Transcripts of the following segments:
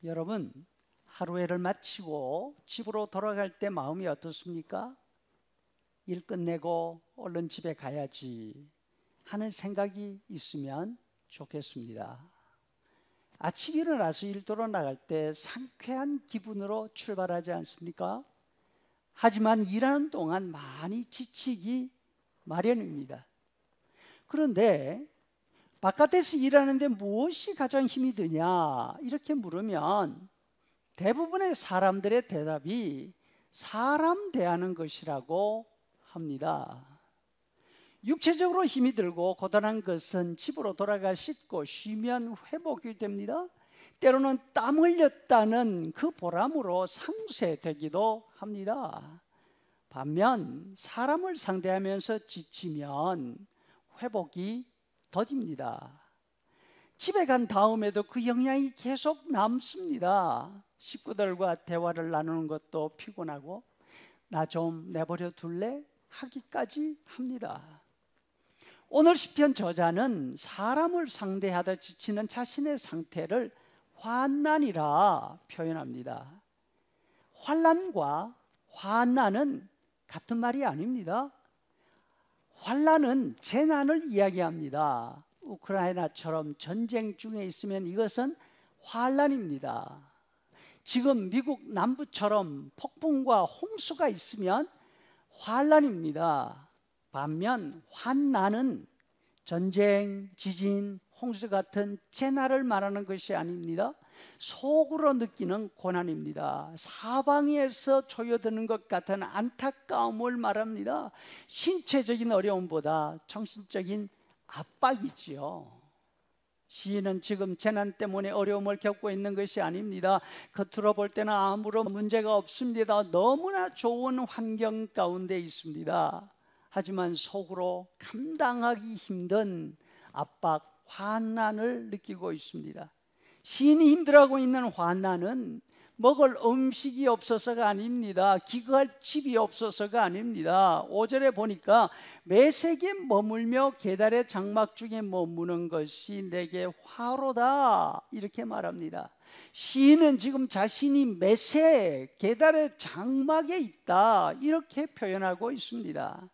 여러분, 하루회를 마치고 집으로 돌아갈 때 마음이 어떻습니까? 일 끝내고 얼른 집에 가야지 하는 생각이 있으면 좋겠습니다. 아침 일어나서 일터로 나갈 때 상쾌한 기분으로 출발하지 않습니까? 하지만 일하는 동안 많이 지치기 마련입니다. 그런데 바깥에서 일하는데 무엇이 가장 힘이 드냐? 이렇게 물으면 대부분의 사람들의 대답이 사람 대하는 것이라고 합니다. 육체적으로 힘이 들고 고단한 것은 집으로 돌아가 씻고 쉬면 회복이 됩니다. 때로는 땀 흘렸다는 그 보람으로 상쇄되기도 합니다. 반면 사람을 상대하면서 지치면 회복이 더딥니다. 집에 간 다음에도 그 영향이 계속 남습니다. 식구들과 대화를 나누는 것도 피곤하고 나 좀 내버려 둘래? 하기까지 합니다. 오늘 시편 저자는 사람을 상대하다 지치는 자신의 상태를 환난이라 표현합니다. 환난과 환난은 같은 말이 아닙니다. 환난은 재난을 이야기합니다. 우크라이나처럼 전쟁 중에 있으면 이것은 환난입니다. 지금 미국 남부처럼 폭풍과 홍수가 있으면 환난입니다. 반면 환난은 전쟁, 지진, 홍수 같은 재난을 말하는 것이 아닙니다. 속으로 느끼는 고난입니다. 사방에서 조여드는 것 같은 안타까움을 말합니다. 신체적인 어려움보다 정신적인 압박이지요. 시인은 지금 재난 때문에 어려움을 겪고 있는 것이 아닙니다. 겉으로 볼 때는 아무런 문제가 없습니다. 너무나 좋은 환경 가운데 있습니다. 하지만 속으로 감당하기 힘든 압박, 환난을 느끼고 있습니다. 시인이 힘들어하고 있는 환난은 먹을 음식이 없어서가 아닙니다. 기거할 집이 없어서가 아닙니다. 5절에 보니까 메색에 머물며 계달의 장막 중에 머무는 것이 내게 화로다 이렇게 말합니다. 시인은 지금 자신이 메색, 계달의 장막에 있다 이렇게 표현하고 있습니다.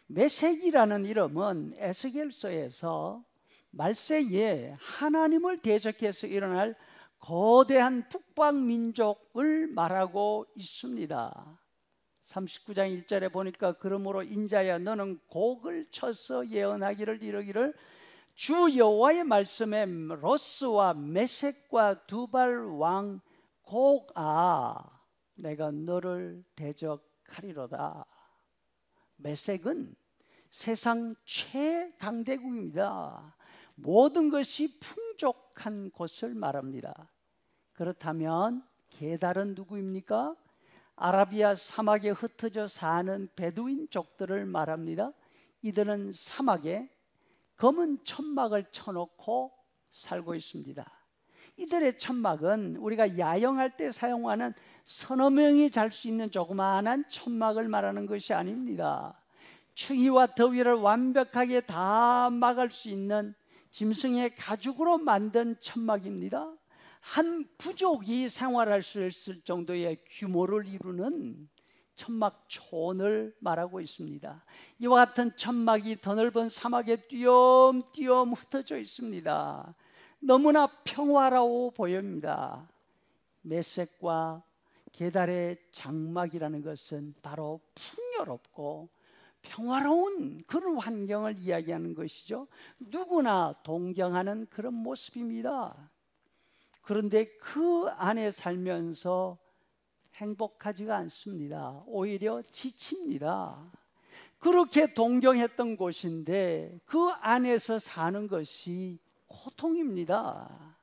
메색이라는 이름은 에스겔서에서 말세에 하나님을 대적해서 일어날 거대한 북방 민족을 말하고 있습니다. 39장 1절에 보니까 그러므로 인자야 너는 곡을 쳐서 예언하기를 이르기를 주 여호와의 말씀에 로스와 메섹과 두발 왕 곡아 내가 너를 대적하리로다. 메섹은 세상 최강대국입니다. 모든 것이 풍족한 곳을 말합니다. 그렇다면 게달은 누구입니까? 아라비아 사막에 흩어져 사는 베두인족들을 말합니다. 이들은 사막에 검은 천막을 쳐놓고 살고 있습니다. 이들의 천막은 우리가 야영할 때 사용하는 서너 명이 잘 수 있는 조그마한 천막을 말하는 것이 아닙니다. 추위와 더위를 완벽하게 다 막을 수 있는 짐승의 가죽으로 만든 천막입니다. 한 부족이 생활할 수 있을 정도의 규모를 이루는 천막촌을 말하고 있습니다. 이와 같은 천막이 더 넓은 사막에 띄엄띄엄 흩어져 있습니다. 너무나 평화로워 보입니다. 메섹과 게달의 장막이라는 것은 바로 풍요롭고 평화로운 그런 환경을 이야기하는 것이죠. 누구나 동경하는 그런 모습입니다. 그런데 그 안에 살면서 행복하지가 않습니다. 오히려 지칩니다. 그렇게 동경했던 곳인데 그 안에서 사는 것이 고통입니다.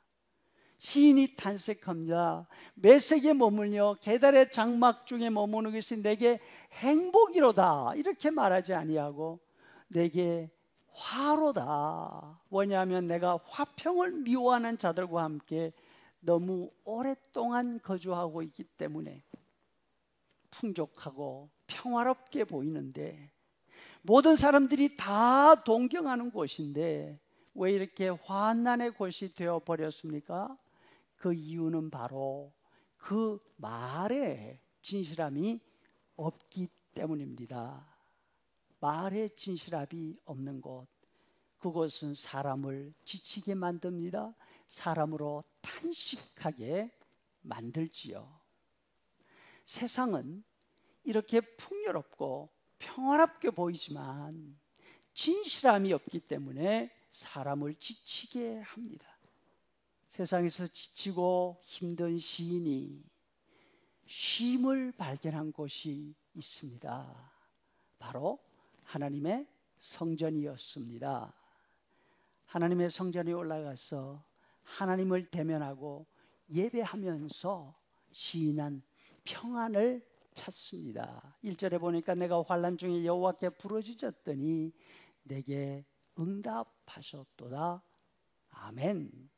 시인이 탄식합니다. 메섹에 머물며 게달의 장막 중에 머무는 것이 내게 행복이로다 이렇게 말하지 아니하고 내게 화로다. 뭐냐면 내가 화평을 미워하는 자들과 함께 너무 오랫동안 거주하고 있기 때문에 풍족하고 평화롭게 보이는데 모든 사람들이 다 동경하는 곳인데 왜 이렇게 환난의 곳이 되어버렸습니까? 그 이유는 바로 그 말에 진실함이 없기 때문입니다. 말에 진실함이 없는 곳, 그것은 사람을 지치게 만듭니다. 사람으로 탄식하게 만들지요. 세상은 이렇게 풍요롭고 평화롭게 보이지만 진실함이 없기 때문에 사람을 지치게 합니다. 세상에서 지치고 힘든 시인이 쉼을 발견한 곳이 있습니다. 바로 하나님의 성전이었습니다. 하나님의 성전에 올라가서 하나님을 대면하고 예배하면서 시인은 평안을 찾습니다. 1절에 보니까 내가 환난 중에 여호와께 부르짖었더니 내게 응답하셨도다. 아멘.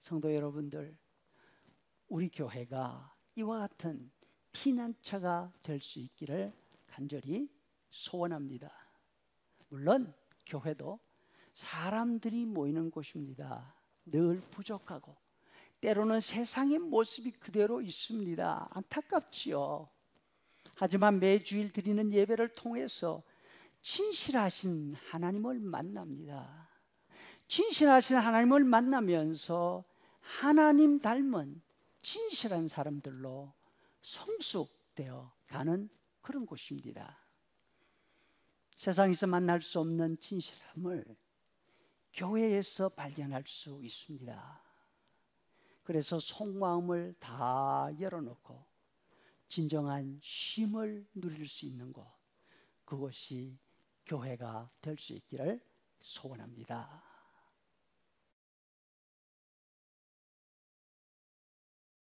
성도 여러분들, 우리 교회가 이와 같은 피난처가 될 수 있기를 간절히 소원합니다. 물론 교회도 사람들이 모이는 곳입니다. 늘 부족하고 때로는 세상의 모습이 그대로 있습니다. 안타깝지요. 하지만 매주일 드리는 예배를 통해서 진실하신 하나님을 만납니다. 진실하신 하나님을 만나면서 하나님 닮은 진실한 사람들로 성숙되어 가는 그런 곳입니다. 세상에서 만날 수 없는 진실함을 교회에서 발견할 수 있습니다. 그래서 속마음을 다 열어놓고 진정한 쉼을 누릴 수 있는 곳, 그것이 교회가 될 수 있기를 소원합니다.